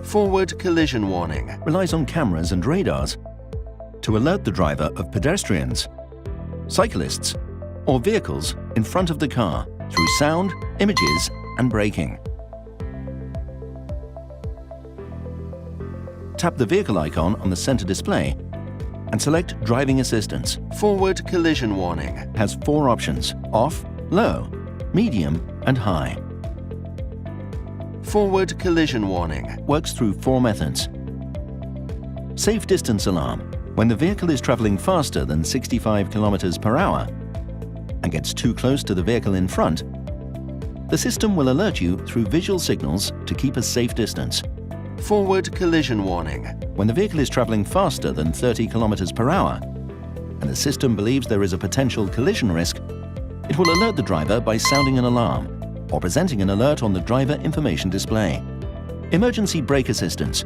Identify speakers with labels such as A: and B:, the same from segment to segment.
A: Forward collision warning.
B: Relies on cameras and radars to alert the driver of pedestrians, cyclists, or vehicles in front of the car through sound, images, and braking. Tap the vehicle icon on the center display and select Driving Assistance.
A: Forward collision warning.
B: Has 4 options: off, low, medium, and high.
A: Forward collision warning.
B: Works through 4 methods. Safe distance alarm. When the vehicle is traveling faster than 65 km per hour and gets too close to the vehicle in front, the system will alert you through visual signals to keep a safe distance.
A: Forward collision warning.
B: When the vehicle is traveling faster than 30 km per hour and the system believes there is a potential collision risk, it will alert the driver by sounding an alarm or presenting an alert on the driver information display. Emergency brake assistance.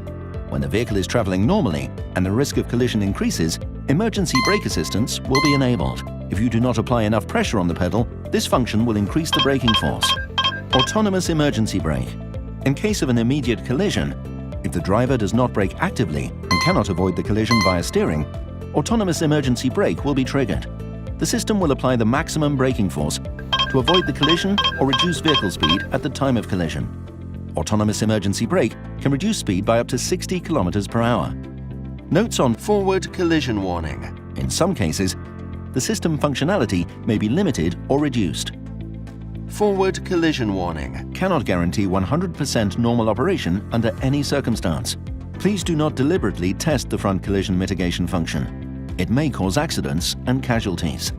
B: When the vehicle is traveling normally and the risk of collision increases, emergency brake assistance will be enabled. If you do not apply enough pressure on the pedal, this function will increase the braking force. Autonomous emergency brake. In case of an immediate collision, if the driver does not brake actively and cannot avoid the collision via steering, autonomous emergency brake will be triggered. The system will apply the maximum braking force to avoid the collision or reduce vehicle speed at the time of collision. Autonomous emergency brake can reduce speed by up to 60 km per hour. Notes on
A: Forward collision warning.
B: In some cases, the system functionality may be limited or reduced.
A: Forward collision warning.
B: Cannot guarantee 100% normal operation under any circumstance. Please do not deliberately test the front collision mitigation function. It may cause accidents and casualties.